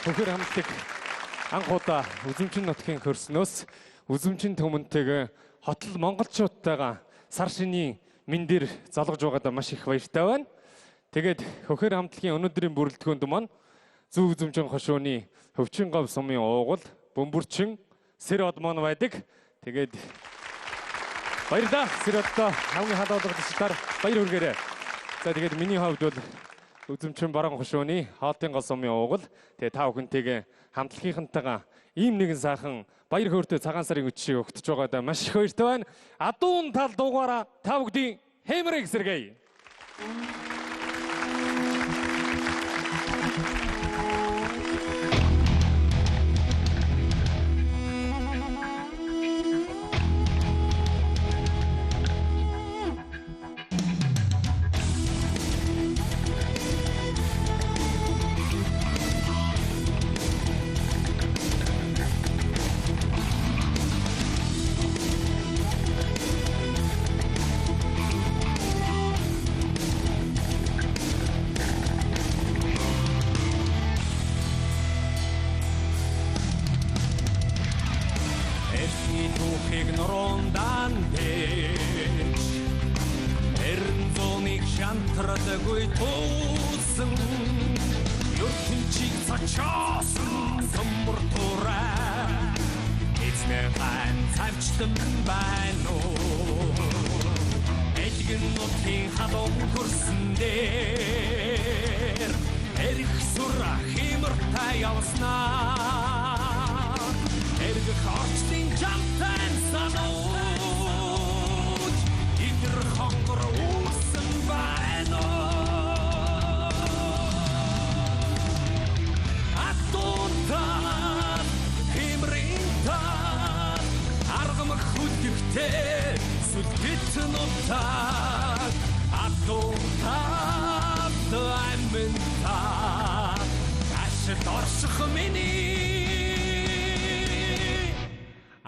Хөхөр хамтдаг анх удаа үзэмчин нутгийн хөрснөөс үзэмчин төмөнтэйг хотол монголчуудтайгаа сар шинийн мэндэр залгаж байгаадаа маш их баяртай байна. Тэгээд хөхөр хамтлагийн өнөөдрийн бүрэлдэхүүнд маань зөв үзэмчин хошууны хөвчин гов сумын уугуул бөмбөрчин сэр од маань байдаг. Тэгээд баярлалаа сэр оддоо хамгийн халуун төсөлтөөр баяр хүргээрэй. За тэгээд миний хувьд бол үзэмчин баруун хошууны хоолтын гол сумын уугуул. Тэгээ та бүхэнтэйгээ хамтлагийнхантайгаа ийм нэгэн сайхан баяр хөөртэй цагаан сарын өчийг өгтөж байгаадаа маш их баяртай байна. Адуун тал дугаараа та бүгдийн хэмрэг сэргээе.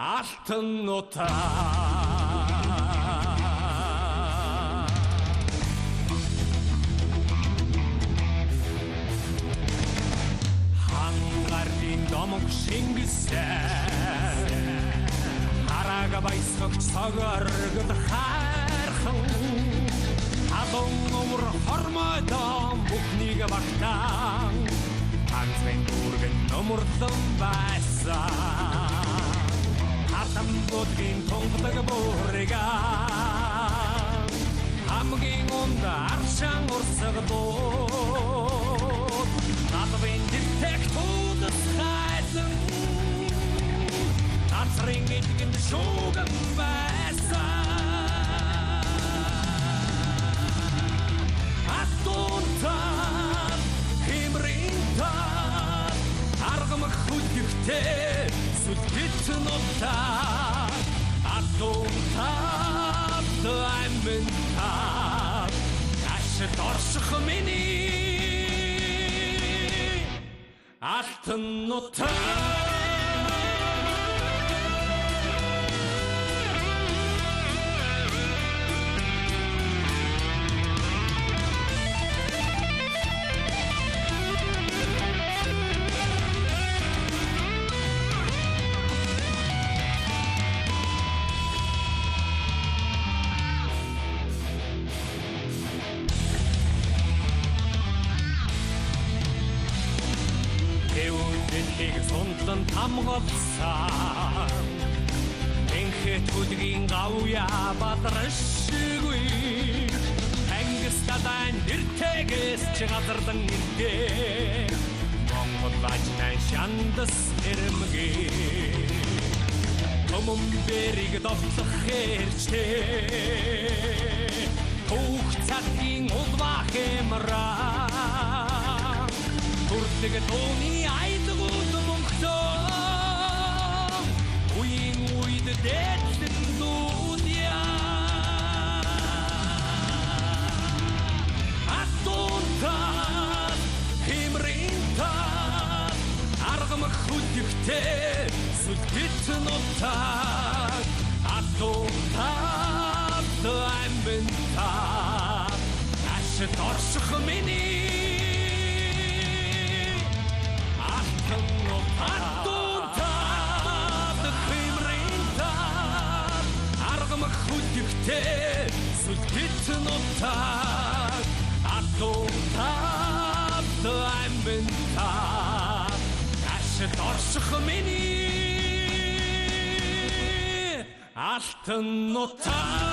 Алтан нутаг хангарын домог шингэсэн харага баясгагч согоргод хайрхан халуун өмөр хормойдон бүхнийг багтаан танцын дүүргэн номорлон байсан Тамбодгийн тондог борга хамгийн онд аршан урсгалууд надвин детектууд хайсан танцрын гэдгэн шууган байсан атунтан химринтан аргам хүдэгтэй Sütgitnota Атунтап Даймента Ашт орших миний Алтан нутаг Сондлон тамгалсан Энхэд хүдгийн гавья бадрашгүй Ангистадан нэртэгээс чи газардан ирдээ Монгол ажнай шандас нэрмгээ Томон бериг довтлох хэрчтэй Түүх цагийн улва хэмраа Хүрдэг тооны айдгууд мөнгөсөн Уийн үед дээдсэн дүүдя Атунтан, химринтан Аргам хүдэгтэй сүлгитнутан Атунтан, дайментан Ашт орших миний нутаг атуутав амбинта ашид орших миний алтан нутаг